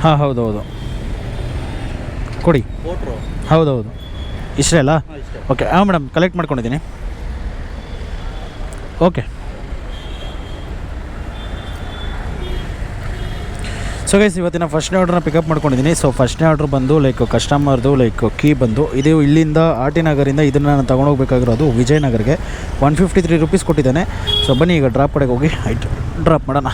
ಹಾಂ ಹೌದೌದು ಕೊಡಿ. ಹೌದೌದು ಇಷ್ಟೇ ಅಲ್ಲ? ಓಕೆ ಹಾಂ ಮೇಡಮ್ ಕಲೆಕ್ಟ್ ಮಾಡ್ಕೊಂಡಿದ್ದೀನಿ. ಓಕೆ ಸೊ ಗೈಸ್ ಇವತ್ತಿನ ಫಸ್ಟ್ನೇ ಆರ್ಡ್ರನ್ನ ಪಿಕಪ್ ಮಾಡ್ಕೊಂಡಿದ್ದೀನಿ. ಸೊ ಫಸ್ಟ್ನೇ ಆರ್ಡ್ರ್ ಬಂದು ಲೈಕ್ ಕಸ್ಟಮರ್ದು ಲೈಕ್ ಕೀ ಬಂದು ಇದು ಇಲ್ಲಿಂದ ಆರ್ ಟಿ ನಗರಿಂದ ಇದನ್ನು ನಾನು ತೊಗೊಂಡೋಗ್ಬೇಕಾಗಿರೋದು ವಿಜಯನಗರ್ಗೆ 153 ರೂಪೀಸ್ ಕೊಟ್ಟಿದ್ದಾನೆ. ಸೊ ಬನ್ನಿ ಈಗ ಡ್ರಾಪ್ ಕಡೆಗೆ ಹೋಗಿ ಆಯ್ತು ಡ್ರಾಪ್ ಮಾಡೋಣ.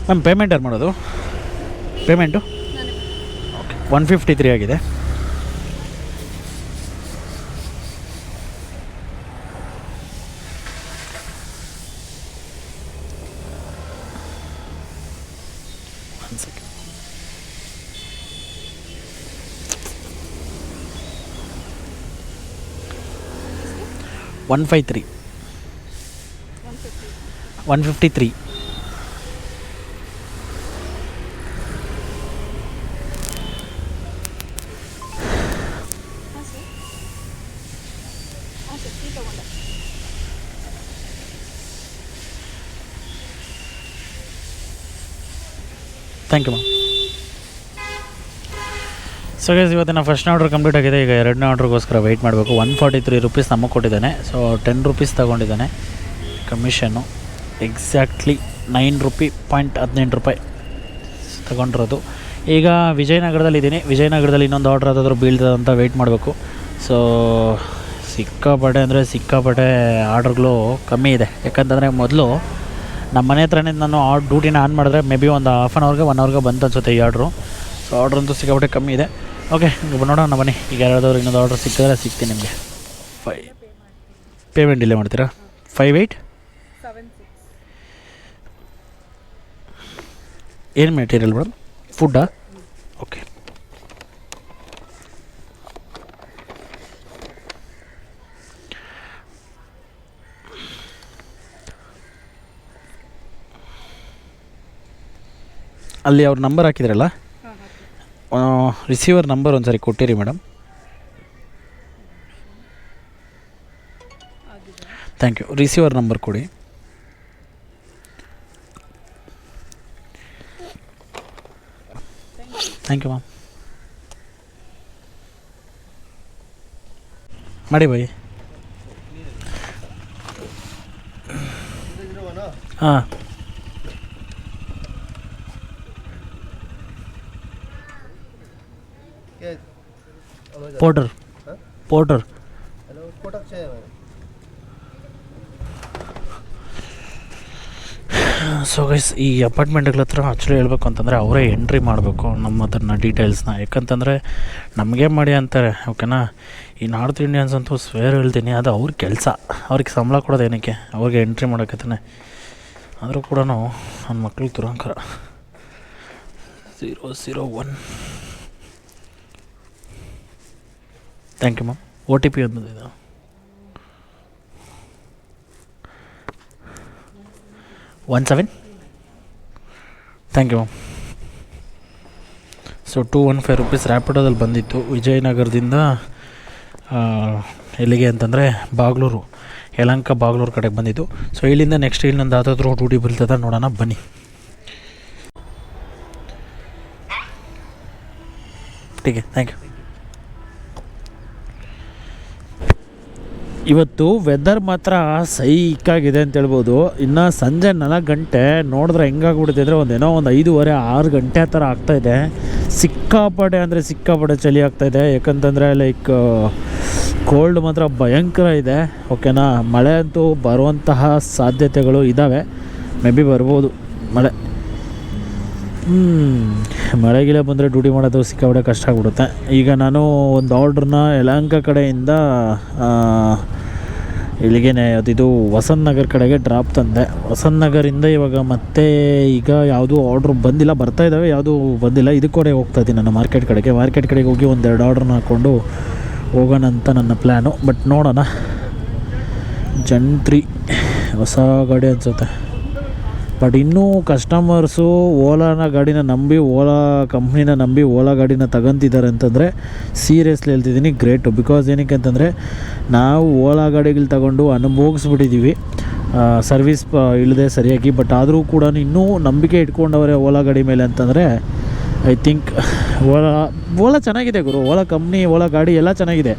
ಮ್ಯಾಮ್ ಪೇಮೆಂಟ್ ಯಾರು ಮಾಡೋದು? ಪೇಮೆಂಟು ಓಕೆ 153 ಆಗಿದೆ. ಒಂದು second. $153 $153. Thank you ma'am. So guys ಇವತ್ತಿನ ಫಸ್ಟ್ನೇ ಆರ್ಡ್ರ್ ಕಂಪ್ಲೀಟ್ ಆಗಿದೆ. ಈಗ ಎರಡನೇ ಆರ್ಡ್ರಿಗೋಸ್ಕರ ವೆಯ್ಟ್ ಮಾಡಬೇಕು. 143 ರೂಪೀಸ್ ನಮಗೆ ಕೊಟ್ಟಿದ್ದಾನೆ. ಸೊ 10 ರೂಪೀಸ್ ತೊಗೊಂಡಿದ್ದಾನೆ ಕಮಿಷನ್ನು. ಎಕ್ಸಾಕ್ಟ್ಲಿ 9 ರೂಪಾಯಿ .18 ತೊಗೊಂಡಿರೋದು. ಈಗ ವಿಜಯನಗರದಲ್ಲಿದ್ದೀನಿ. ವಿಜಯನಗರದಲ್ಲಿ ಇನ್ನೊಂದು ಆರ್ಡ್ರ್ ಯಾವುದಾದ್ರೂ ಬೀಳ್ತದೆ ಅಂತ ವೆಯ್ಟ್ ಮಾಡಬೇಕು. ಸೊ ಸಿಕ್ಕಾಪಟ್ಟೆ ಅಂದರೆ ಸಿಕ್ಕಾಪಟ್ಟೆ ಆರ್ಡ್ರ್ಗಳು ಕಮ್ಮಿ ಇದೆ. ಯಾಕಂತಂದರೆ ಮೊದಲು ನಮ್ಮ ಮನೆ ಹತ್ರನೇ ನಾನು ಡ್ಯೂಟಿನ ಆನ್ ಮಾಡಿದ್ರೆ ಮೇ ಬಿ ಒಂದು ಹಾಫ್ ಆನ್ ಅವರ್ಗೆ 1 ಅವರ್ಗೆ ಬಂತು ಅನ್ಸುತ್ತೆ ಈ ಆರ್ಡ್ರು. ಸೊ ಆರ್ಡ್ರ್ ಅಂತೂ ಸಿಕ್ಕಾಪಟ್ಟೆ ಕಮ್ಮಿ ಇದೆ. ಓಕೆ ನೋಡೋಣ ಬನ್ನಿ. ಈಗ ಯಾರಾದರೂ ಇನ್ನೊಂದು ಆರ್ಡ್ರ್ ಸಿಕ್ಕಿದ್ರೆ ಸಿಗ್ತೀನಿ ನಿಮಗೆ. ಪೇಮೆಂಟ್ ಇಲ್ಲೇ ಮಾಡ್ತೀರಾ? 5876 ಏನು ಮೆಟೀರಿಯಲ್ ಮೇಡಮ್? ಫುಡ್ಡಾ? ಓಕೆ ಅಲ್ಲಿ ಅವ್ರ ನಂಬರ್ ಹಾಕಿದ್ರಲ್ಲ, ರಿಸೀವರ್ ನಂಬರ್ ಒಂದು ಸಾರಿ ಕೊಟ್ಟಿರಿ madam. Thank you. Receiver number ಕೊಡಿ. Thank you ma'am. ಮಾಡಿ ಬೈ. ಹಾಂ ಪೋರ್ಟರ್ ಸೊ ಗೈಸ್ ಈ ಅಪಾರ್ಟ್ಮೆಂಟ್ಗಳ ಹತ್ರ ಆ್ಯಕ್ಚುಲಿ ಹೇಳ್ಬೇಕು ಅಂತಂದರೆ ಅವರೇ ಎಂಟ್ರಿ ಮಾಡಬೇಕು ನಮ್ಮ ಅದನ್ನು ಡೀಟೇಲ್ಸ್ನ. ಯಾಕಂತಂದರೆ ನಮಗೆ ಮಾಡಿ ಅಂತಾರೆ ಓಕೆನಾ. ಈ ನಾರ್ತ್ ಇಂಡಿಯನ್ಸ್ ಅಂತೂ ಸ್ವೇರ್ ಹೇಳ್ತೀನಿ, ಅದು ಅವ್ರ ಕೆಲಸ. ಅವ್ರಿಗೆ ಸಂಬಳ ಕೊಡೋದು ಏನಕ್ಕೆ? ಅವ್ರಿಗೆ ಎಂಟ್ರಿ ಮಾಡೋಕ್ಕತ್ತಾನೆ. ಆದರೂ ಕೂಡ ನನ್ನ ಮಕ್ಳಿಗೆ ದುರಂಕಾರ. 001. Thank you ma'am. OTP ಒಂದು ಬಂದಿದೆ. 17. Thank you ma'am. ಸೊ 215 ರೂಪೀಸ್ ರ್ಯಾಪಿಡೋದಲ್ಲಿ ಬಂದಿತ್ತು ವಿಜಯನಗರದಿಂದ ಎಲ್ಲಿಗೆ ಅಂತಂದರೆ ಬಾಗ್ಲೂರು, ಯಲಹಂಕ ಬಾಗ್ಲೂರು ಕಡೆಗೆ ಬಂದಿತ್ತು. ಸೊ ಇಲ್ಲಿಂದ ನೆಕ್ಸ್ಟ್ ಇಲ್ಲೊಂದು ಯಾವುದಾದ್ರೂ ಡ್ಯೂಟಿ ಬರ್ತದೆ ನೋಡೋಣ ಬನ್ನಿ. ಟೀಕೆ ಥ್ಯಾಂಕ್ ಯು. ಇವತ್ತು ವೆದರ್ ಮಾತ್ರ ಸೈಕಾಗಿದೆ ಅಂತ ಹೇಳ್ಬೋದು. ಇನ್ನು ಸಂಜೆ 4 ಗಂಟೆ ನೋಡಿದ್ರೆ ಹೆಂಗಾಗ್ಬಿಡ್ತಿದ್ರೆ ಒಂದೇನೋ ಒಂದು 5:30 6 ಗಂಟೆ ಆ ಥರ ಆಗ್ತಾಯಿದೆ. ಸಿಕ್ಕಾಪಟ್ಟೆ ಅಂದರೆ ಸಿಕ್ಕಾಪಟ್ಟೆ ಚಳಿ ಆಗ್ತಾಯಿದೆ. ಯಾಕಂತಂದರೆ ಲೈಕ್ ಕೋಲ್ಡ್ ಮಾತ್ರ ಭಯಂಕರ ಇದೆ ಓಕೆನಾ. ಮಳೆ ಅಂತೂ ಬರುವಂತಹ ಸಾಧ್ಯತೆಗಳು ಇದ್ದಾವೆ. ಮೇ ಬಿ ಬರ್ಬೋದು ಮಳೆ. ಮಳೆಗಿಲ್ಲ ಬಂದರೆ ಡ್ಯೂಟಿ ಮಾಡೋದು ಸಿಕ್ಕಾಪಟ್ಟೆ ಕಷ್ಟ ಆಗ್ಬಿಡುತ್ತೆ. ಈಗ ನಾನು ಒಂದು ಆರ್ಡ್ರನ್ನ ಯಲಹಂಕ ಕಡೆಯಿಂದ ಇಲ್ಲಿಗೆ ಅದಿದು ವಸಂತ ನಗರ ಕಡೆಗೆ ಡ್ರಾಪ್ ತಂದೆ. ವಸಂತ ನಗರಿಂದ ಇವಾಗ ಮತ್ತೆ ಈಗ ಯಾವುದೂ ಆರ್ಡ್ರ್ ಬಂದಿಲ್ಲ, ಬರ್ತಾಯಿದ್ದಾವೆ, ಯಾವುದೂ ಬಂದಿಲ್ಲ. ಇದಕ್ಕೆ ಹೋಗ್ತಾಯಿದ್ದೀನಿ ನಾನು ಮಾರ್ಕೆಟ್ ಕಡೆಗೆ ಹೋಗಿ 1-2 ಆರ್ಡ್ರನ್ನ ಹಾಕ್ಕೊಂಡು ಹೋಗೋಣ ಅಂತ ನನ್ನ ಪ್ಲ್ಯಾನು. ಬಟ್ ನೋಡೋಣ. ಜನ್ 3 ಹೊಸ ಗಾಡಿ ಅನಿಸುತ್ತೆ. ಬಟ್ ಇನ್ನೂ ಕಸ್ಟಮರ್ಸು ಓಲಾನ ಗಾಡಿನ ನಂಬಿ ಓಲಾ ಕಂಪ್ನಿನ ನಂಬಿ ಓಲಾ ಗಾಡಿನ ತಗೊಂತಿದ್ದಾರೆ ಅಂತಂದರೆ ಸೀರಿಯಸ್ಲಿ ಹೇಳ್ತಿದ್ದೀನಿ ಗ್ರೇಟು. ಬಿಕಾಸ್ ಏನಕ್ಕೆ ಅಂತಂದರೆ ನಾವು ಓಲಾ ಗಾಡಿಗಳು ತಗೊಂಡು ಅನುಭವಿಸ್ಬಿಟ್ಟಿದ್ದೀವಿ ಸರ್ವಿಸ್ ಇಲ್ಲದೆ ಸರಿಯಾಗಿ. ಬಟ್ ಆದರೂ ಕೂಡ ಇನ್ನೂ ನಂಬಿಕೆ ಇಟ್ಕೊಂಡವರೇ ಓಲಾ ಗಾಡಿ ಮೇಲೆ ಅಂತಂದರೆ ಐ ಥಿಂಕ್ ಓಲಾ ಚೆನ್ನಾಗಿದೆ ಗುರು. ಓಲಾ ಕಂಪ್ನಿ, ಓಲಾ ಗಾಡಿ ಎಲ್ಲ ಚೆನ್ನಾಗಿದೆ.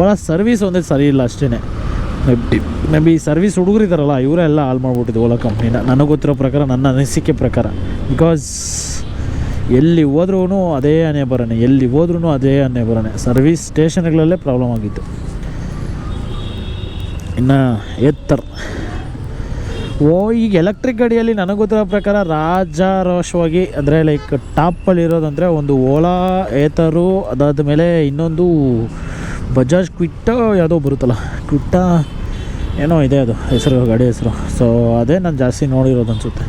ಓಲಾ ಸರ್ವಿಸ್ ಒಂದೇ ಸರಿ ಇಲ್ಲ ಅಷ್ಟೇ. ಮೇ ಬಿ ಸರ್ವಿಸ್ ಹುಡುಗರಿದ್ದಾರಲ್ಲ ಇವರೇ ಎಲ್ಲ ಹಾಳು ಮಾಡಿಬಿಟ್ಟಿದ್ದು ಓಲಾ ಕಂಪ್ನಿನ, ನನಗೆ ಗೊತ್ತಿರೋ ಪ್ರಕಾರ, ನನ್ನ ಅನಿಸಿಕೆ ಪ್ರಕಾರ. ಬಿಕಾಸ್ ಎಲ್ಲಿ ಹೋದ್ರೂ ಅದೇ ಅನೇ ಬರೋಣ, ಎಲ್ಲಿ ಹೋದ್ರೂ ಅದೇ ಅನೇ ಬರೋಣ. ಸರ್ವಿಸ್ ಸ್ಟೇಷನ್ಗಳಲ್ಲೇ ಪ್ರಾಬ್ಲಮ್ ಆಗಿತ್ತು. ಇನ್ನು ಈಗ ಎಲೆಕ್ಟ್ರಿಕ್ ಗಾಡಿಯಲ್ಲಿ ನನಗೆ ಗೊತ್ತಿರೋ ಪ್ರಕಾರ ರಾಜಾರೋಷವಾಗಿ ಅಂದರೆ ಲೈಕ್ ಟಾಪಲ್ಲಿರೋದಂದರೆ ಒಂದು ಓಲಾ ಏತರು, ಅದಾದ ಮೇಲೆ ಇನ್ನೊಂದು ಬಜಾಜ್ ಕ್ವಿಟ್ಟೋ ಯಾವುದೋ ಬರುತ್ತಲ್ಲ, ಕ್ವಿಟ್ಟಾ ಏನೋ ಇದೆ ಅದು ಹೆಸರು, ಗಾಡಿ ಹೆಸರು. ಸೊ ಅದೇ ನಾನು ಜಾಸ್ತಿ ನೋಡಿರೋದು ಅನಿಸುತ್ತೆ.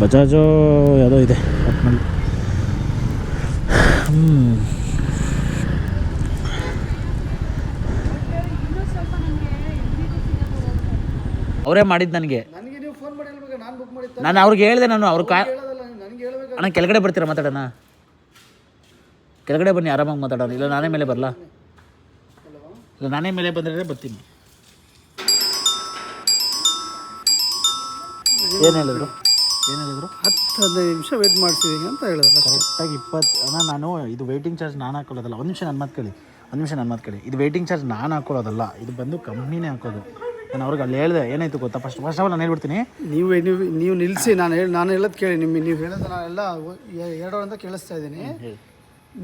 ಬಜಾಜೋ ಯಾವುದೋ ಇದೆ ಒಟ್ಟಿನಲ್ಲಿ. ಅವರೇ ಮಾಡಿದ್ದು ನನಗೆ. ನಾನು ಅವ್ರಿಗೆ ಹೇಳಿದೆ, ನಾನು ಅವ್ರ ಅಣ್ಣ ಕೆಳಗಡೆ ಬರ್ತೀರಾ ಮಾತಾಡೋಣ, ಕೆಳಗಡೆ ಬನ್ನಿ ಆರಾಮಾಗಿ ಮಾತಾಡೋಣ. ಇಲ್ಲ ನಾನೇ ಮೇಲೆ ಬರಲ್ಲ, ಇಲ್ಲ ನಾನೇ ಮೇಲೆ ಬಂದರೆ ಬರ್ತೀನಿ. ಏನು ಹೇಳಿದ್ರು 10-15 ನಿಮಿಷ ವೇಟ್ ಮಾಡ್ತಿದ್ದೀನಿ ಅಂತ ಹೇಳಿದ್ರು. ಕರೆಕ್ಟಾಗಿ 20. ಅಣ್ಣ ನಾನು ಇದು ವೆಯ್ಟಿಂಗ್ ಚಾರ್ಜ್ ನಾನು ಹಾಕೊಳ್ಳೋದಲ್ಲ. ಒಂದು ನಿಮಿಷ ನನ್ನ ಮಾತು ಕೇಳಿ. ಇದು ವೆಯ್ಟಿಂಗ್ ಚಾರ್ಜ್ ನಾನು ಹಾಕೊಳ್ಳೋದಲ್ಲ, ಇದು ಬಂದು ಕಂಪ್ನಿನೇ ಹಾಕೋದು. ನಾನು ಅವ್ರಿಗೆ ಅಲ್ಲಿ ಹೇಳಿದೆ, ಏನಾಯ್ತು ಗೊತ್ತಾ, ಫಸ್ಟ್ ಆಫ್ ಆಲ್ ನಾನು ಹೇಳ್ಬಿಡ್ತೀನಿ. ನೀವು ನಿಲ್ಲಿಸಿ, ನಾನು ಹೇಳೋದು ಕೇಳಿ. ನೀವು ಹೇಳೋದು ನಾನೆಲ್ಲ 2 ಅವರಿಂದ ಕೇಳಿಸ್ತಾ ಇದ್ದೀನಿ.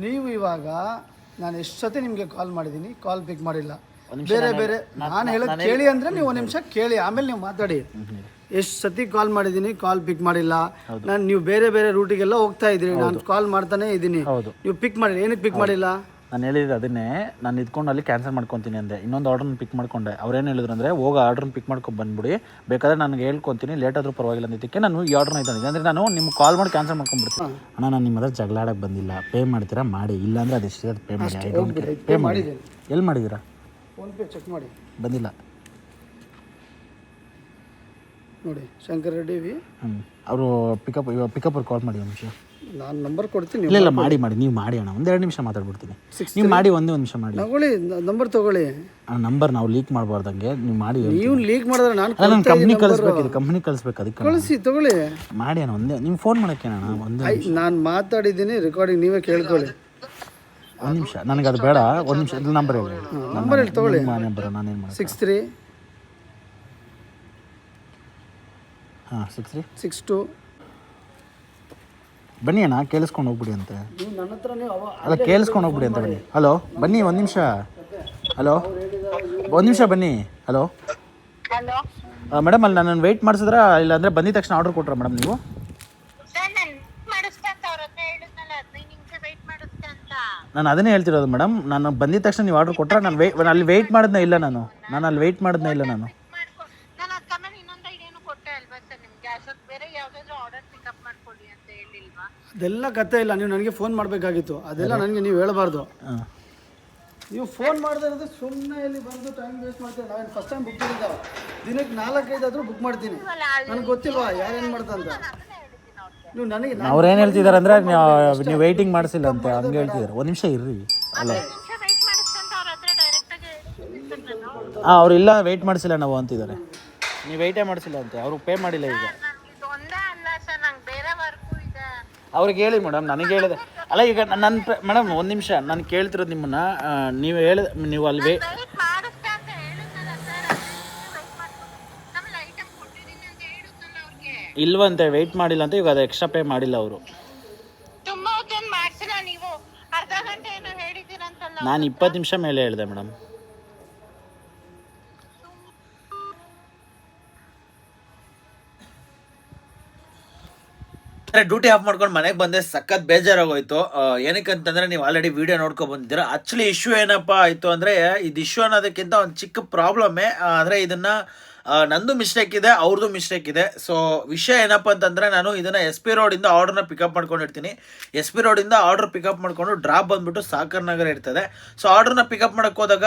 ನೀವು ಇವಾಗ ನಾನು ಎಷ್ಟು ಸತಿ ನಿಮಗೆ ಕಾಲ್ ಮಾಡಿದ್ದೀನಿ, ಕಾಲ್ ಪಿಕ್ ಮಾಡಿಲ್ಲ. ಬೇರೆ ನಾನು ಹೇಳೋದು ಕೇಳಿ ಅಂದರೆ ನೀವು 1 ನಿಮಿಷ ಕೇಳಿ, ಆಮೇಲೆ ನೀವು ಮಾತಾಡಿ. ಎಷ್ಟು ಸತಿ ಕಾಲ್ ಮಾಡಿದ್ದೀನಿ, ಕಾಲ್ ಪಿಕ್ ಮಾಡಿಲ್ಲ. ನೀವು ಬೇರೆ ರೂಟಿಗೆಲ್ಲ ಹೋಗ್ತಾ ಇದ್ದೀರಿ, ನಾನು ಕಾಲ್ ಮಾಡ್ತಾನೆ ಇದ್ದೀನಿ, ನೀವು ಪಿಕ್ ಮಾಡಿ. ಏನಕ್ಕೆ ಪಿಕ್ ಮಾಡಿಲ್ಲ? ನಾನು ಹೇಳಿದ್ದು ಅದನ್ನೇ, ನಾನು ಇದ್ಕೊಂಡು ಅಲ್ಲಿ ಕ್ಯಾನ್ಸಲ್ ಮಾಡ್ಕೊತೀನಿ ಅಂದೆ. ಇನ್ನೊಂದು ಆರ್ಡ್ರನ್ನ ಪಿಕ್ ಮಾಡ್ಕೊಂಡೆ. ಅವ್ರೇನು ಹೇಳಿದ್ರು ಅಂದರೆ, ಹೋಗಿ ಆರ್ಡ್ರನ್ನ ಪಿಕ್ ಮಾಡ್ಕೊಂಡು ಬಂದ್ಬಿಡಿ, ಬೇಕಾದ್ರೆ ನನಗೆ ಹೇಳ್ಕೊತೀನಿ, ಲೇಟ್ ಆದರೂ ಪರವಾಗಿಲ್ಲ ಅಂದಿದ್ದಕ್ಕೆ ನಾನು ಈ ಆರ್ಡ್ರನ್ನ ಇದ್ದಾನೆ. ಅಂದರೆ ನಾನು ನಿಮ್ಗೆ ಕಾಲ್ ಮಾಡಿ ಕ್ಯಾನ್ಸಲ್ ಮಾಡ್ಕೊಂಡ್ಬಿಡ್ತೀನಿ. ಅಣ್ಣ ನಾನು ನಿಮ್ಮ ಹತ್ರ ಜಗಳ ಆಡೋಕ್ಕೆ ಬಂದಿಲ್ಲ, ಪೇ ಮಾಡ್ತೀರಾ ಮಾಡಿ, ಇಲ್ಲಾಂದರೆ ಅದೆಷ್ಟು ಪೇ ಮಾಡಿ. ಪೇ ಮಾಡಿ ಎಲ್ಲಿ ಮಾಡಿದ್ದೀರಾ? ಫೋನ್ಪೇ ಚೆಕ್ ಮಾಡಿ. ಬಂದಿಲ್ಲ ನೋಡಿ, ಶಂಕರ್ ರೆಡ್ಡಿ ವಿ. ಅವರು ಪಿಕಪ್ ಕಾಲ್ ಮಾಡಿ. ಒಂದು ನಿಮಿಷ ನಾನು ನಂಬರ್ ಕೊಡ್ತೀನಿ. ಇಲ್ಲ ಮಾಡಿ ನೀವು ಮಾಡಿ ಅಣ್ಣ, 1-2 ನಿಮಿಷ ಮಾತಾಡ್ಬಿಡ್ತೀನಿ. ನೀವು ಮಾಡಿ, ಒಂದೇ 1 ನಿಮಿಷ ಮಾಡಿ. ತಗೊಳ್ಳಿ, ನಂಬರ್ ತಗೊಳ್ಳಿ. ನಂಬರ್ ನಾವು ಲೀಕ್ ಮಾಡಬಾರ್ದಂಗೆ ನೀವು ಮಾಡಿ. ನೀವು ಲೀಕ್ ಮಾಡಿದ್ರೆ ನಾನು ಕಂಪ್ನಿ ಕಳಿಸ್ಬೇಕು, ಇದು ಕಂಪ್ನಿ ಕಳಿಸ್ಬೇಕು. ಅದಕ್ಕೆ ಕಳಿಸಿ, ತಗೊಳ್ಳಿ, ಮಾಡಿ ಅಣ್ಣ. ಒಂದೇ ನೀವು ಫೋನ್ ಮಾಡೋಕ್ಕೆ ಅಣ್ಣ, ಒಂದೇ ನಾನು ಮಾತಾಡಿದ್ದೀನಿ, ರೆಕಾರ್ಡಿಂಗ್ ನೀವೇ ಕೇಳ್ಕೊಳ್ಳಿ. 1 ನಿಮಿಷ, ನನಗೆ ಅದು ಬೇಡ. 1 ನಿಮಿಷ, ಇದು ನಂಬರ್ ಹೇಳಿ. ನಂಬರ್ ಹೇಳಿ, ತಗೊಳ್ಳಿ. ನಂಬರ್ ನಾನೇನು ಮಾಡಿ 63 6362 ಬನ್ನಿ ಅಣ್ಣ, ಕೇಳಿಸ್ಕೊಂಡು ಹೋಗ್ಬಿಡಿ ಅಂತೆ. ಅಲ್ಲ ಕೇಳಿಸ್ಕೊಂಡು ಹೋಗ್ಬಿಡಿ ಅಂತ ಬನ್ನಿ. ಹಲೋ ಬನ್ನಿ, 1 ನಿಮಿಷ. ಹಲೋ 1 ನಿಮಿಷ ಬನ್ನಿ. ಹಲೋ ಮೇಡಮ್, ಅಲ್ಲಿ ನಾನು ವೆಯ್ಟ್ ಮಾಡಿಸಿದ್ರಾ, ಇಲ್ಲ ಅಂದರೆ ಬಂದಿದ ತಕ್ಷಣ ಆರ್ಡರ್ ಕೊಟ್ರಾ ಮೇಡಮ್ ನೀವು? ನಾನು ಅದನ್ನೇ ಹೇಳ್ತಿರೋದು ಮೇಡಮ್. ನಾನು ಬಂದಿದ ತಕ್ಷಣ ನೀವು ಆರ್ಡರ್ ಕೊಟ್ರಾ? ನಾನು ಅಲ್ಲಿ ವೆಯ್ಟ್ ಮಾಡಿದ್ನ ಇಲ್ಲ, ನಾನು ಅಲ್ಲಿ ವೆಯ್ಟ್ ಮಾಡಿದ್ನ ಇಲ್ಲ. ನಾನು ಅದೆಲ್ಲ ಕತೆ ಇಲ್ಲ, ನೀವು ನನಗೆ ಫೋನ್ ಮಾಡಬೇಕಾಗಿತ್ತು. ಅದೆಲ್ಲ ನನಗೆ ನೀವು ಹೇಳಬಾರ್ದು. ನೀವು ಫೋನ್ ಮಾಡದೇ ಇರೋದು ಸುಮ್ಮನೆ ಇಲ್ಲಿ ಬಂದು ಟೈಮ್ ವೇಸ್ಟ್ ಮಾಡ್ತೀವಿ. ನಾವೇನು ಫಸ್ಟ್ ಟೈಮ್ ಬುಕ್ ಮಾಡಿದ್ದ, ದಿನಕ್ಕೆ 4-5 ಆದರೂ ಬುಕ್ ಮಾಡ್ತೀನಿ. ನನಗೆ ಗೊತ್ತಿಲ್ವಾ ಯಾರೇನು ಮಾಡ್ತಂತ. ನೀವು ನನಗೆ ಅವ್ರೇನು ಹೇಳ್ತಿದ್ದಾರೆ ಅಂದರೆ, ನೀವು ವೆಯ್ಟಿಂಗ್ ಮಾಡಿಸಿಲ್ಲ ಅಂತ ಹಂಗೆ ಹೇಳ್ತಿದ್ದಾರೆ. 1 ನಿಮಿಷ ಇರ್ರಿ. ಅಲ್ಲ ಅವ್ರು ಇಲ್ಲ ವೆಯ್ಟ್ ಮಾಡಿಸಿಲ್ಲ ನಾವು ಅಂತಿದ್ದಾರೆ. ನೀವು ವೆಯ್ಟೇ ಮಾಡಿಸಿಲ್ಲ ಅಂತೆ, ಅವರು ಪೇ ಮಾಡಿಲ್ಲ. ಈಗ ಅವ್ರಿಗೆ ಹೇಳಿ ಮೇಡಮ್, ನನಗೆ ಹೇಳಿದೆ ಅಲ್ಲ. ಈಗ ನನ್ನ ಮೇಡಮ್ 1 ನಿಮಿಷ, ನಾನು ಕೇಳ್ತಿರೋದು ನಿಮ್ಮನ್ನು. ನೀವು ಹೇಳಿದ, ನೀವು ಅಲ್ಲಿ ಇಲ್ವಂತೆ, ವೆಯ್ಟ್ ಮಾಡಿಲ್ಲ ಅಂತ. ಈಗ ಅದು ಎಕ್ಸ್ಟ್ರಾ ಪೇ ಮಾಡಿಲ್ಲ ಅವರು. ನಾನು 20 ನಿಮಿಷ ಮೇಲೆ ಹೇಳಿದೆ ಮೇಡಮ್. ಡ್ಯೂಟಿ ಆಫ್ ಮಾಡ್ಕೊಂಡು ಮನೆಗೆ ಬಂದೆ, ಸಖತ್ ಬೇಜಾರಾಗೋಯ್ತು. ಏನಕ್ಕೆ ಅಂತಂದರೆ, ನೀವು ಆಲ್ರೆಡಿ ವೀಡಿಯೋ ನೋಡ್ಕೊಂಡು ಬಂದಿದ್ದೀರಾ. ಆ್ಯಕ್ಚುಲಿ ಇಶ್ಯೂ ಏನಪ್ಪ ಆಯಿತು ಅಂದರೆ, ಇದು ಇಶ್ಯೂ ಅನ್ನೋದಕ್ಕಿಂತ ಒಂದು ಚಿಕ್ಕ ಪ್ರಾಬ್ಲಮ್ಮೇ. ಆದರೆ ಇದನ್ನು ನಂದು ಮಿಸ್ಟೇಕ್ ಇದೆ, ಅವ್ರದ್ದು ಮಿಸ್ಟೇಕ್ ಇದೆ. ಸೊ ವಿಷಯ ಏನಪ್ಪ ಅಂತಂದರೆ, ನಾನು ಇದನ್ನು ಎಸ್ ಪಿ ರೋಡಿಂದ ಆರ್ಡ್ರನ್ನ ಪಿಕಪ್ ಮಾಡ್ಕೊಂಡಿರ್ತೀನಿ. ಎಸ್ ಪಿ ರೋಡಿಂದ ಆರ್ಡ್ರ್ ಪಿಕಪ್ ಮಾಡಿಕೊಂಡು ಡ್ರಾಪ್ ಬಂದುಬಿಟ್ಟು ಸಾಕರ್ ನಗರ ಇರ್ತದೆ. ಸೊ ಆರ್ಡ್ರನ್ನ ಪಿಕಪ್ ಮಾಡೋಕ್ಕೆ ಹೋದಾಗ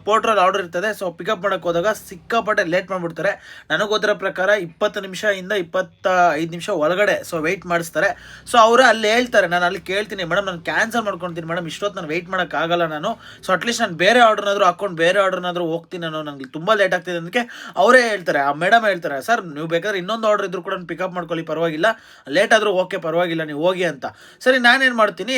ಪೋರ್ಟ್ರಲ್ಲಿ ಆರ್ಡರ್ ಇರ್ತದೆ. ಸೊ ಪಿಕಪ್ ಮಾಡೋಕ್ಕೆ ಹೋದಾಗ ಸಿಕ್ಕಾಪಟ್ಟೆ ಲೇಟ್ ಮಾಡಿಬಿಡ್ತಾರೆ. ನನಗೆ ಗೊತ್ತಿರೋ ಪ್ರಕಾರ 20 ನಿಮಿಷದಿಂದ 25 ನಿಮಿಷ ಒಳಗಡೆ ಸೊ ವೆಯ್ಟ್ ಮಾಡಿಸ್ತಾರೆ. ಸೊ ಅವರು ಅಲ್ಲಿ ಹೇಳ್ತಾರೆ, ನಾನು ಅಲ್ಲಿ ಕೇಳ್ತೀನಿ, ಮೇಡಮ್ ನಾನು ಕ್ಯಾನ್ಸಲ್ ಮಾಡ್ಕೊತೀನಿ ಮೇಡಮ್, ಇಷ್ಟೊತ್ತು ನಾನು ವೆಯ್ಟ್ ಮಾಡೋಕ್ಕಾಗಲ್ಲ ನಾನು. ಸೊ ಅಟ್ಲೀಸ್ಟ್ ನಾನು ಬೇರೆ ಆರ್ಡ್ರನ್ನಾದರೂ ಹಾಕ್ಕೊಂಡು ಬೇರೆ ಆರ್ಡ್ರನ್ನಾದರೂ ಹೋಗ್ತೀನಿ ನಾನು, ನನಗೆ ತುಂಬ ಲೇಟ್ ಆಗ್ತಿದೆ ಅದಕ್ಕೆ ಅವರೇ ಹೇಳ್ತಾರೆ, ಆ ಮೇಡಮ್ ಹೇಳ್ತಾರೆ, ಸರ್ ನೀವು ಬೇಕಾದ್ರೆ ಇನ್ನೊಂದು ಆರ್ಡರ್ ಇದ್ರೂ ಕೂಡ ಪಿಕಪ್ ಮಾಡ್ಕೊಳ್ಳಿ, ಪರವಾಗಿಲ್ಲ, ಲೇಟ್ ಆದರೂ ಓಕೆ ಪರವಾಗಿಲ್ಲ, ನೀವು ಹೋಗಿ ಅಂತ. ಸರಿ, ನಾನೇನು ಮಾಡ್ತೀನಿ,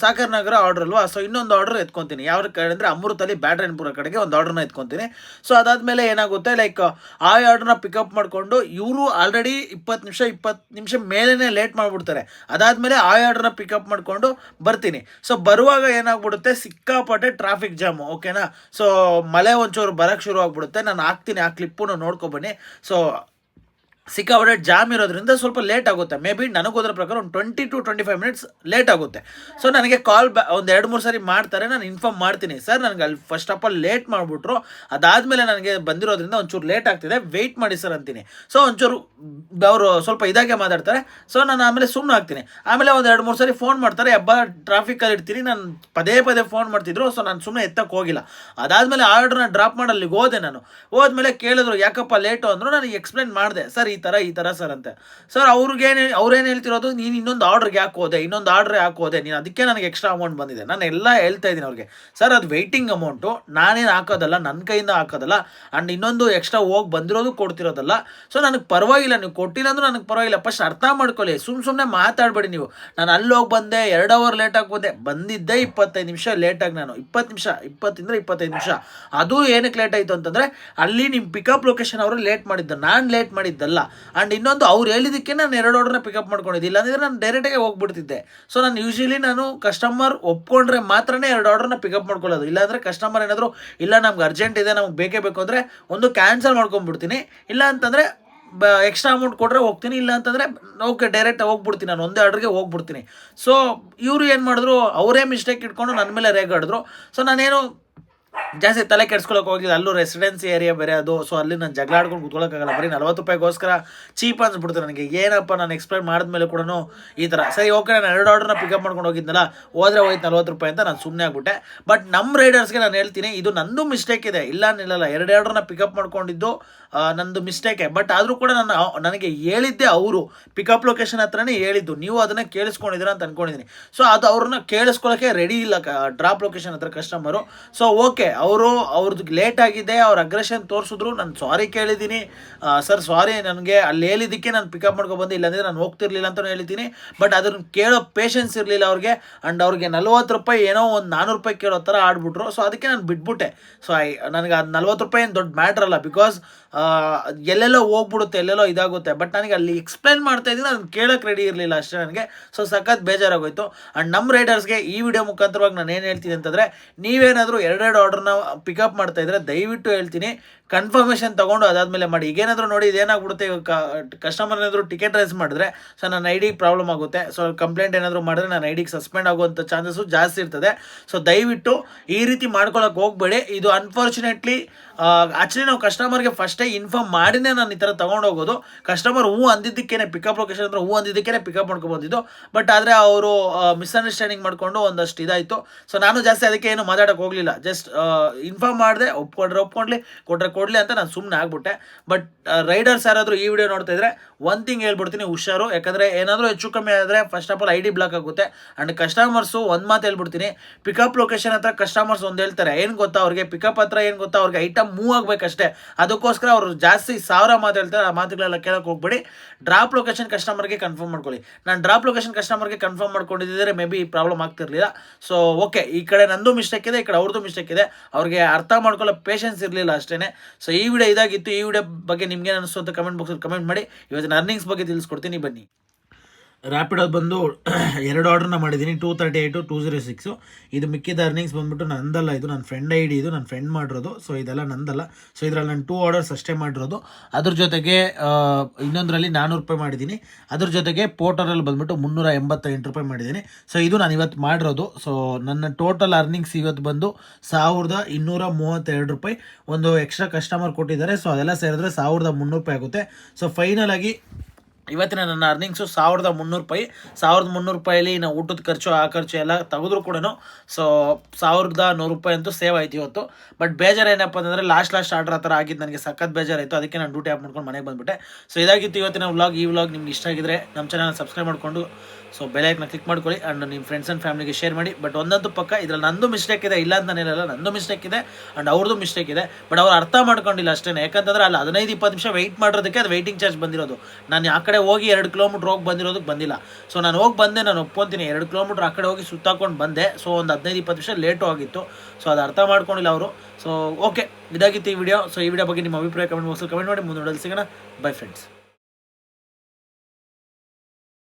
ಸಾಕರ್ ನಗರ ಆರ್ಡರ್ ಅಲ್ವಾ, ಸೊ ಇನ್ನೊಂದು ಆರ್ಡರ್ ಎತ್ಕೊತೀನಿ. ಯಾವ ಕಡೆ ಅಂದರೆ ಅಮೃತಲ್ಲಿ ಬ್ಯಾಟ್ರಾಯನ್ಪುರ ಕಡೆಗೆ ಒಂದು ಆರ್ಡರ್ನ ಎತ್ಕೊತೀನಿ. ಸೊ ಅದಾದಮೇಲೆ ಏನಾಗುತ್ತೆ, ಲೈಕ್ ಆ ಆರ್ಡ್ರನ್ನ ಪಿಕಪ್ ಮಾಡಿಕೊಂಡು ಇವರು ಆಲ್ರೆಡಿ 20 ನಿಮಿಷ ಮೇಲೇ ಲೇಟ್ ಮಾಡಿಬಿಡ್ತಾರೆ. ಅದಾದಮೇಲೆ ಆ ಆರ್ಡ್ರನ್ನ ಪಿಕಪ್ ಮಾಡಿಕೊಂಡು ಬರ್ತೀನಿ. ಸೊ ಬರುವಾಗ ಏನಾಗ್ಬಿಡುತ್ತೆ, ಸಿಕ್ಕಾಪಟ್ಟೆ ಟ್ರಾಫಿಕ್ ಜಾಮು, ಓಕೆನಾ. ಸೊ ಮಳೆ ಒಂಚೂರು ಬರೋಕ್ಕೆ ಶುರು ಆಗ್ಬಿಡುತ್ತೆ. ನಾನು ಹಾಕ್ತೀನಿ ಆ ಕ್ಲಿಪ್ಪನ್ನು ನೋಡ್ಕೊಬನ್ನಿ. ಸೊ ಸಿಕ್ಕಾಪಟ್ಟೆ ಜಾಮ್ ಇರೋದ್ರಿಂದ ಸ್ವಲ್ಪ ಲೇಟ್ ಆಗುತ್ತೆ. ಮೇ ಬಿ ನನಗೋದ್ರ ಪ್ರಕಾರ ಒಂದು 20 to 25 ಮಿನಿಟ್ಸ್ ಲೇಟ್ ಆಗುತ್ತೆ. ಸೊ ನನಗೆ ಕಾಲ್ ಒಂದು 2-3 ಸರಿ ಮಾಡ್ತಾರೆ, ನಾನು ಇನ್ಫಾರ್ಮ್ ಮಾಡ್ತೀನಿ, ಸರ್ ನನಗೆ ಅಲ್ಲಿ ಫಸ್ಟ್ ಆಫ್ ಆಲ್ ಲೇಟ್ ಮಾಡಿಬಿಟ್ರು, ಅದಾದಮೇಲೆ ನನಗೆ ಬಂದಿರೋದ್ರಿಂದ ಒಂಚೂರು ಲೇಟ್ ಆಗ್ತಿದೆ, ವೆಯ್ಟ್ ಮಾಡಿ ಸರ್ ಅಂತೀನಿ. ಸೊ ಒಂಚೂರು ಅವರು ಸ್ವಲ್ಪ ಇದಾಗೆ ಮಾತಾಡ್ತಾರೆ. ಸೊ ನಾನು ಆಮೇಲೆ ಸುಮ್ಮನೆ ಆಗ್ತೀನಿ. ಆಮೇಲೆ ಒಂದು 2-3 ಸರಿ ಫೋನ್ ಮಾಡ್ತಾರೆ, ಟ್ರಾಫಿಕಲ್ಲಿ ಇರ್ತೀನಿ, ನಾನು ಪದೇ ಫೋನ್ ಮಾಡ್ತಿದ್ರು. ಸೊ ನಾನು ಸುಮ್ಮನೆ ಎತ್ತಕ್ಕೆ ಹೋಗಿಲ್ಲ. ಅದಾದಮೇಲೆ ಆರ್ಡ್ರನ್ನ ಡ್ರಾಪ್ ಮಾಡಿ ಅಲ್ಲಿಗೆ ಹೋದೆ. ನಾನು ಹೋದ್ಮೇಲೆ ಕೇಳಿದ್ರು ಯಾಕಪ್ಪ ಲೇಟು ಅಂದರು. ನನಗೆ ಎಕ್ಸ್ಪ್ಲೇನ್ ಮಾಡಿದೆ, ಸರ್ ಈ ಥರ ಸರ್ ಅಂತ. ಸರ್ ಅವ್ರೇನು ಹೇಳ್ತಿರೋದು, ನೀನು ಇನ್ನೊಂದು ಆರ್ಡ್ರಿಗೆ ಹಾಕೋದೆ, ಇನ್ನೊಂದು ಆರ್ಡ್ರ್ ಹಾಕೋದೆ ನೀನು, ಅದಕ್ಕೆ ನನಗೆ ಎಕ್ಸ್ಟ್ರಾ ಅಮೌಂಟ್ ಬಂದಿದೆ. ನಾನು ಎಲ್ಲ ಹೇಳ್ತಾ ಇದ್ದೀನಿ ಅವ್ರಿಗೆ, ಸರ್ ಅದು ವೆಯ್ಟಿಂಗ್ ಅಮೌಂಟು, ನಾನೇನು ಹಾಕೋದಲ್ಲ, ನನ್ನ ಕೈಯಿಂದ ಹಾಕೋದಲ್ಲ, ಆ್ಯಂಡ್ ಇನ್ನೊಂದು ಎಕ್ಸ್ಟ್ರಾ ಹೋಗಿ ಬಂದಿರೋದು ಕೊಡ್ತಿರೋದಲ್ಲ. ಸೊ ನನಗೆ ಪರವಾಗಿಲ್ಲ, ನೀವು ಕೊಟ್ಟಿರೋದು ನನಗೆ ಪರವಾಗಿಲ್ಲ, ಫಸ್ಟ್ ಅರ್ಥ ಮಾಡ್ಕೊಳ್ಳಿ, ಸುಮ್ಮನೆ ಮಾತಾಡಬೇಡಿ ನೀವು. ನಾನು ಅಲ್ಲಿ ಹೋಗಿ ಬಂದೆ, 2 ಅವರ್ ಲೇಟಾಗಿ ಬಂದಿದ್ದೆ 25 ನಿಮಿಷ ಲೇಟಾಗಿ. ನಾನು 20 ನಿಮಿಷ ಅದು ಏನಕ್ಕೆ ಲೇಟ್ ಆಯಿತು ಅಂತಂದರೆ, ಅಲ್ಲಿ ನಿಮ್ಮ ಪಿಕಪ್ ಲೊಕೇಶನ್ ಅವರು ಲೇಟ್ ಮಾಡಿದ್ದು, ನಾನು ಲೇಟ್ ಮಾಡಿದ್ದಲ್ಲ. ಆ್ಯಂಡ್ ಇನ್ನೊಂದು ಅವ್ರು ಹೇಳಿದ್ದಕ್ಕೆ ನಾನು 2 ಆರ್ಡ್ರನ್ನ ಪಿಕಪ್ ಮಾಡ್ಕೊಂಡಿದ್ದೆ, ಇಲ್ಲಾಂದರೆ ನಾನು ಡೈರೆಕ್ಟಾಗಿ ಹೋಗ್ಬಿಡ್ತಿದ್ದೆ. ಸೊ ನಾನು ಯೂಶ್ವಲಿ ಕಸ್ಟಮರ್ ಒಪ್ಕೊಂಡ್ರೆ ಮಾತ್ರನೇ 2 ಆರ್ಡ್ರನ್ನ ಪಿಕಪ್ ಮಾಡ್ಕೊಳ್ಳೋದು. ಇಲ್ಲಾಂದರೆ ಕಸ್ಟಮರ್ ಏನಾದರೂ ಇಲ್ಲ ನಮ್ಗೆ ಅರ್ಜೆಂಟ್ ಇದೆ, ನಮ್ಗೆ ಬೇಕೇ ಬೇಕು ಅಂದರೆ ಒಂದು ಕ್ಯಾನ್ಸಲ್ ಮಾಡ್ಕೊಂಡ್ಬಿಡ್ತೀನಿ. ಇಲ್ಲ ಅಂತಂದರೆ ಎಕ್ಸ್ಟ್ರಾ ಅಮೌಂಟ್ ಕೊಟ್ಟರೆ ಹೋಗ್ತೀನಿ, ಇಲ್ಲ ಅಂತಂದರೆ ಓಕೆ ಡೈರೆಕ್ಟ್ ಹೋಗ್ಬಿಡ್ತೀನಿ, ನಾನು ಒಂದೇ ಆರ್ಡ್ರಿಗೆ ಹೋಗ್ಬಿಡ್ತೀನಿ. ಸೊ ಇವರು ಏನು ಮಾಡಿದ್ರು, ಅವರೇ ಮಿಸ್ಟೇಕ್ ಇಟ್ಕೊಂಡು ನನ್ನ ಮೇಲೆ ರೇಗಾಡಿದ್ರು. ಸೊ ನಾನೇನು ಜಾಸ್ತಿ ತಲೆ ಕೆಡ್ಸ್ಕೊಳಕ್ಕೆ ಹೋಗಿಲ್ಲ. ಅಲ್ಲೂ ರೆಸಿಡೆನ್ಸಿ ಏರಿಯಾ ಬೇರೆ ಅದು. ಸೊ ಅಲ್ಲಿ ನಾನು ಜಗಳ ಆಡ್ಕೊಂಡು ಕೂತ್ಕೊಳ್ಳೋಕ್ಕಾಗಲ್ಲ. ಬರೀ 40 ರೂಪಾಯಿಗೋಸ್ಕರ ಚೀಪ್ ಅನ್ಸ್ಬಿಡ್ತು ನನಗೆ. ಏನಪ್ಪ ನಾನು ಎಕ್ಸ್ಪ್ಲೈನ್ ಮಾಡಿದ್ಮೇಲೆ ಕೂಡ ಈ ಥರ. ಸರಿ ಓಕೆ, ನಾನು 2 ಆರ್ಡ್ರನ್ನ ಪಿಕಪ್ ಮಾಡ್ಕೊಂಡು ಹೋಗಿದ್ನಲ್ಲ, ಹೋದ್ರೆ ಹೋಯ್ತು 40 ರೂಪಾಯಿ ಅಂತ ನಾನು ಸುಮ್ಮನೆ ಆಗ್ಬಿಟ್ಟೆ. ಬಟ್ ನಮ್ಮ ರೈಡರ್ಸ್ಗೆ ನಾನು ಹೇಳ್ತೀನಿ, ಇದು ನಂದು ಮಿಸ್ಟೇಕ್ ಇದೆ, ಇಲ್ಲ ಅನ್ನಿಲ್ಲಲ್ಲ. 2 ಆರ್ಡ್ರನ್ನ ಪಿಕಪ್ ಮಾಡ್ಕೊಂಡಿದ್ದು ನಂದು ಮಿಸ್ಟೇಕೆ. ಬಟ್ ಆದರೂ ಕೂಡ ನನಗೆ ಹೇಳಿದ್ದೆ ಅವರು, ಪಿಕಪ್ ಲೊಕೇಶನ್ ಹತ್ರನೇ ಹೇಳಿದ್ದು, ನೀವು ಅದನ್ನು ಕೇಳಿಸ್ಕೊಂಡಿದ್ದೀರಾ ಅಂತ ಅಂದ್ಕೊಂಡಿದ್ದೀನಿ. ಸೊ ಅದು ಅವ್ರನ್ನ ಕೇಳಿಸ್ಕೊಳ್ಳೋಕ್ಕೆ ರೆಡಿ ಇಲ್ಲ ಡ್ರಾಪ್ ಲೊಕೇಶನ್ ಹತ್ರ ಕಸ್ಟಮರು. ಸೊ ಓಕೆ, ಅವ್ರದ್ದು ಲೇಟ್ ಆಗಿದೆ, ಅವ್ರ ಅಗ್ರೆಷನ್ ತೋರಿಸಿದ್ರು, ನಾನು ಸಾರಿ ಕೇಳಿದ್ದೀನಿ, ಸರ್ ಸಾರಿ, ನನಗೆ ಅಲ್ಲಿ ಹೇಳಿದ್ದಕ್ಕೆ ನಾನು ಪಿಕಪ್ ಮಾಡ್ಕೊಬಂದು, ಇಲ್ಲಾಂದರೆ ನಾನು ಹೋಗ್ತಿರ್ಲಿಲ್ಲ ಅಂತಲೂ ಹೇಳಿದ್ದೀನಿ. ಬಟ್ ಅದನ್ನು ಕೇಳೋ ಪೇಷನ್ಸ್ ಇರಲಿಲ್ಲ ಅವ್ರಿಗೆ. ಆ್ಯಂಡ್ ಅವ್ರಿಗೆ 40 ರೂಪಾಯಿ ಏನೋ ಒಂದು 400 ರೂಪಾಯಿ ಕೇಳೋ ಥರ ಆಡ್ಬಿಟ್ರು. ಸೊ ಅದಕ್ಕೆ ನಾನು ಬಿಟ್ಬಿಟ್ಟೆ. ಸೊ ನನಗೆ ಅದು 40 ರೂಪಾಯಿ ಏನು ದೊಡ್ಡ ಮ್ಯಾಟ್ರ್ ಅಲ್ಲ, ಬಿಕಾಸ್ ಎಲ್ಲೆಲ್ಲೋ ಹೋಗ್ಬಿಡುತ್ತೆ, ಎಲ್ಲೆಲ್ಲೋ ಇದಾಗುತ್ತೆ. ಬಟ್ ನನಗೆ ಅಲ್ಲಿ ಎಕ್ಸ್ಪ್ಲೈನ್ ಮಾಡ್ತಾ ಇದ್ದೀನಿ, ಅದನ್ನು ಕೇಳೋಕ್ಕೆ ರೆಡಿ ಇರಲಿಲ್ಲ ಅಷ್ಟೇ ನನಗೆ. ಸೊ ಸಖತ್ ಬೇಜಾರಾಗೋಯ್ತು. ಆ್ಯಂಡ್ ನಮ್ಮ ರೈಡರ್ಸ್ಗೆ ಈ ವಿಡಿಯೋ ಮುಖಾಂತರವಾಗಿ ನಾನು ಏನು ಹೇಳ್ತೀನಿ ಅಂತಂದರೆ, ನೀವೇನಾದರೂ 2 ಆರ್ಡ್ರನ್ನ ಪಿಕಪ್ ಮಾಡ್ತಾ ಇದ್ರೆ ದಯವಿಟ್ಟು ಹೇಳ್ತೀನಿ, ಕನ್ಫರ್ಮೇಷನ್ ತೊಗೊಂಡು ಅದಾದಮೇಲೆ ಮಾಡಿ. ಈಗೇನಾದರೂ ನೋಡಿ ಇದೇನಾಗ್ಬಿಡುತ್ತೆ, ಇವಾಗ ಕಸ್ಟಮರ್ ಏನಾದರೂ ಟಿಕೆಟ್ ರೈಸ್ ಮಾಡಿದ್ರೆ ಸೊ ನನ್ನ ಐ ಡಿಗೆ ಪ್ರಾಬ್ಲಮ್ ಆಗುತ್ತೆ. ಸೊ ಕಂಪ್ಲೇಂಟ್ ಏನಾದರೂ ಮಾಡಿದ್ರೆ ನನ್ನ ಐ ಡಿಗೆ ಸಸ್ಪೆಂಡ್ ಆಗುವಂಥ ಚಾನ್ಸಸ್ಸು ಜಾಸ್ತಿ ಇರ್ತದೆ. ಸೊ ದಯವಿಟ್ಟು ಈ ರೀತಿ ಮಾಡ್ಕೊಳಕ್ಕೆ ಹೋಗಬೇಡಿ. ಇದು ಅನ್ಫಾರ್ಚುನೇಟ್ಲಿ ಆ್ಯಕ್ಚುಲಿ ನಾವು ಕಸ್ಟಮರ್ಗೆ ಫಸ್ಟೇ ಇನ್ಫಾರ್ಮ್ ಮಾಡಿನೇ ನಾನು ಈ ಥರ ತೊಗೊಂಡೋಗೋದು. ಕಸ್ಟಮರ್ ಅಂದಿದ್ದಕ್ಕೇನೆ ಪಿಕಪ್ ಲೊಕೇಶನ್ ಹತ್ರ ಅಂದಿದ್ದಕ್ಕೇನೆ ಪಿಕಪ್ ಮಾಡ್ಕೊಬಂದಿದ್ದು. ಬಟ್ ಆದರೆ ಅವರು ಮಿಸ್ಅಂಡರ್ಸ್ಟ್ಯಾಂಡಿಂಗ್ ಮಾಡಿಕೊಂಡು ಒಂದಷ್ಟು ಇದಾಯಿತು. ಸೊ ನಾನು ಜಾಸ್ತಿ ಅದಕ್ಕೆ ಏನು ಮಾತಾಡೋಕ್ಕೆ ಹೋಗಲಿಲ್ಲ. ಜಸ್ಟ್ ಇನ್ಫಾರ್ಮ್ ಮಾಡಿದೆ, ಒಪ್ಕೊಂಡ್ಲಿ, ಕೊಡಲಿ ಅಂತ ನಾನು ಸುಮ್ಮನೆ ಆಗ್ಬಿಟ್ಟೆ. ಬಟ್ ರೈಡರ್ಸ್ ಯಾರಾದರೂ ಈ ವಿಡಿಯೋ ನೋಡ್ತಾ ಇದ್ರೆ ಒಂದು ಥಿಂಗ್ ಹೇಳ್ಬಿಡ್ತೀನಿ, ಹುಷಾರು. ಯಾಕಂದರೆ ಏನಾದರೂ ಹೆಚ್ಚು ಕಮ್ಮಿ ಆದರೆ ಫಸ್ಟ್ ಆಫ್ ಆಲ್ ಐ ಡಿ ಬ್ಲಾಕ್ ಆಗುತ್ತೆ. ಆ್ಯಂಡ್ ಕಸ್ಟಮರ್ಸು ಒಂದು ಮಾತು ಹೇಳ್ಬಿಡ್ತೀನಿ, ಪಿಕಪ್ ಲೊಕೇಶನ್ ಹತ್ರ ಕಸ್ಟಮರ್ಸ್ ಒಂದು ಹೇಳ್ತಾರೆ, ಏನು ಗೊತ್ತಾ ಅವ್ರಿಗೆ, ಪಿಕಪ್ ಹತ್ರ ಏನು ಗೊತ್ತಾ, ಅವ್ರಿಗೆ ಐಟಮ್ ಮೂವ್ ಆಗಬೇಕಷ್ಟೇ. ಅದಕ್ಕೋಸ್ಕರ ಅವರು ಜಾಸ್ತಿ 1000 ಮಾತು ಹೇಳ್ತಾರೆ. ಆ ಮಾತುಗಳೆಲ್ಲ ಕೇಳೋಕೆ ಹೋಗ್ಬೇಡಿ. ಡ್ರಾಪ್ ಲೊಕೇಶನ್ ಕಸ್ಟಮರ್ಗೆ ಕನ್ಫರ್ಮ್ ಮಾಡ್ಕೊಳ್ಳಿ. ನಾನು ಡ್ರಾಪ್ ಲೊಕೇಶನ್ ಕಸ್ಟಮರ್ಗೆ ಕನ್ಫರ್ಮ್ ಮಾಡ್ಕೊಂಡಿದ್ದರೆ ಮೇ ಬಿ ಪ್ರಾಬ್ಲಮ್ ಆಗ್ತಿರ್ಲಿಲ್ಲ. ಸೊ ಓಕೆ, ಈ ಕಡೆ ನಂದು ಮಿಸ್ಟೇಕ್ ಇದೆ, ಈ ಕಡೆ ಅವ್ರದ್ದು ಮಿಸ್ಟೇಕ್ ಇದೆ. ಅವ್ರಿಗೆ ಅರ್ಥ ಮಾಡ್ಕೊಳ್ಳೋ ಪೇಷನ್ಸ್ ಇರಲಿಲ್ಲ ಅಷ್ಟೇ. ಸೊ ಈ ವಿಡಿಯೋ ಇದಾಗಿತ್ತು. ಈ ವಿಡಿಯೋ ಬಗ್ಗೆ ನಿಮ್ಗೆ ಅನಿಸ್ತು ಅಂತ ಕಮೆಂಟ್ ಬಾಕ್ಸಲ್ಲಿ ಕಮೆಂಟ್ ಮಾಡಿ. ಇವತ್ತಿನ ಅರ್ನಿಂಗ್ಸ್ ಬಗ್ಗೆ ತಿಳಿಸ್ಕೊಡ್ತೀನಿ, ಬನ್ನಿ. ರ್ಯಾಪಿಡೋದು ಬಂದು 2 ಆರ್ಡ್ರನ್ನ ಮಾಡಿದ್ದೀನಿ, 238 206. ಇದು ಮಿಕ್ಕಿದ ಅರ್ನಿಂಗ್ಸ್ ಬಂದ್ಬಿಟ್ಟು ನಂದಲ್ಲ, ಇದು ನನ್ನ ಫ್ರೆಂಡ್ ಐ ಡಿ, ಇದು ನನ್ನ ಫ್ರೆಂಡ್ ಮಾಡಿರೋದು. ಸೊ ಇದೆಲ್ಲ ನಂದಲ್ಲ. ಸೊ ಇದರಲ್ಲಿ ನಾನು 2 ಆರ್ಡರ್ಸ್ ಅಷ್ಟೇ ಮಾಡಿರೋದು. ಅದ್ರ ಜೊತೆಗೆ ಇನ್ನೊಂದರಲ್ಲಿ 400 ರೂಪಾಯಿ ಮಾಡಿದ್ದೀನಿ. ಅದ್ರ ಜೊತೆಗೆ ಪೋರ್ಟರಲ್ಲಿ ಬಂದ್ಬಿಟ್ಟು 388 ರೂಪಾಯಿ ಮಾಡಿದ್ದೀನಿ. ಸೊ ಇದು ನಾನು ಇವತ್ತು ಮಾಡಿರೋದು. ಸೊ ನನ್ನ ಟೋಟಲ್ ಅರ್ನಿಂಗ್ಸ್ ಇವತ್ತು ಬಂದು 1232 ರೂಪಾಯಿ. ಒಂದು ಎಕ್ಸ್ಟ್ರಾ ಕಸ್ಟಮರ್ ಕೊಟ್ಟಿದ್ದಾರೆ, ಸೊ ಅದೆಲ್ಲ ಸೇರಿದ್ರೆ 1300 ರೂಪಾಯಿ ಆಗುತ್ತೆ. ಸೊ ಫೈನಲ್ ಆಗಿ ಇವತ್ತಿನ ನನ್ನ ಅರ್ನಿಂಗ್ಸು 1300 ರೂಪಾಯಿ. 1300 ರೂಪಾಯಲ್ಲಿ ನಾವು ಊಟದ ಖರ್ಚು ಆ ಖರ್ಚು ಎಲ್ಲ ತೆಗೆದ್ರು ಕೂಡ ಸೊ 1100 ರೂಪಾಯಿ ಅಂತೂ ಸೇವ್ ಆಯ್ತು ಇವತ್ತು. ಬಟ್ ಬೇಜಾರು ಏನಪ್ಪ ಅಂತಂದರೆ ಲಾಸ್ಟ್ ಆರ್ಡರ್ ಆ ಥರ ಆಗಿದ್ದು ನನಗೆ ಸಖತ್ ಬೇಜಾರಾಯಿತು. ಅದಕ್ಕೆ ನಾನು ಡ್ಯೂಟಿ ಆಫ್ ಮಾಡ್ಕೊಂಡು ಮನೆಗೆ ಬಂದುಬಿಟ್ಟೆ. ಸೊ ಇದಾಗಿತ್ತು ಇವತ್ತಿನ ವ್ಲಾಗ್. ಈ ವ್ಲಾಗ್ ನಿಮ್ಗೆ ಇಷ್ಟ ಆಗಿದ್ರೆ ನಮ್ಮ ಚಾನಲ್ ಸಬ್ಸ್ಕ್ರೈಬ್ ಮಾಡಿಕೊಂಡು ಸೊ ಬೆಲೈಕನ್ನ ಕ್ಲಿಕ್ ಮಾಡ್ಕೊಳ್ಳಿ ಆ್ಯಂಡ್ ನಿಮ್ಮ ಫ್ರೆಂಡ್ಸ್ ಆ್ಯಂಡ್ ಫ್ಯಾಮಿಲಿಗೆ ಶೇರ್ ಮಾಡಿ. ಬಟ್ ಒಂದಂತೂ ಪಕ್ಕ ಇದರಲ್ಲಿ ನಂದು ಮಿಸ್ಟೇಕ್ ಇದೆ, ಇಲ್ಲ ಅಂತ ನಾನು ಹೇಳಲ್ಲ, ನಂದು ಮಿಸ್ಟೇಕ್ ಇದೆ ಆ್ಯಂಡ್ ಅವ್ರದ್ದು ಮಿಸ್ಟೇಕ್ ಇದೆ. ಬಟ್ ಅವ್ರು ಅರ್ಥ ಮಾಡ್ಕೊಂಡಿಲ್ಲ ಅಷ್ಟೇ. ಯಾಕಂತಂದ್ರೆ ಅಲ್ಲಿ 15-20 ನಿಮಿಷ ವೆಯ್ಟ್ ಮಾಡೋದಕ್ಕೆ ಅದು ವೆಯ್ಟಿಂಗ್ ಚಾರ್ಜ್ ಬಂದಿರೋದು. ನಾನು ಆ ಕಡೆ ಹೋಗಿ 2 ಕಿಲೋಮೀಟ್ರ್ ಹೋಗಿ ಬಂದಿರೋದಕ್ಕೆ ಬಂದಿಲ್ಲ. ಸೊ ನಾನು ಹೋಗಿ ಬಂದೆ, ನಾನು ಒಪ್ಕೊತೀನಿ, 2 ಕಿಲೋಮೀಟ್ರ್ ಆ ಕಡೆ ಹೋಗಿ ಸುತ್ತಾಕೊಂಡು ಬಂದೆ. ಸೊ ಒಂದು 15-20 ನಿಮಿಷ ಲೇಟು ಆಗಿತ್ತು. ಸೊ ಅದು ಅರ್ಥ ಮಾಡ್ಕೊಂಡಿಲ್ಲ ಅವರು. ಸೊ ಓಕೆ, ಇದಾಗಿತ್ತು ಈ ವಿಡಿಯೋ. ಸೊ ಈ ವಿಡಿಯೋ ಬಗ್ಗೆ ನಿಮ್ಮ ಅಭಿಪ್ರಾಯ ಕಮೆಂಟ್ ಬಾಕ್ಸಲ್ಲಿ ಕಮೆಂಟ್ ಮಾಡಿ. ಮುಂದೆ ನೋಡಲು ಸಿಗೋಣ. By friends.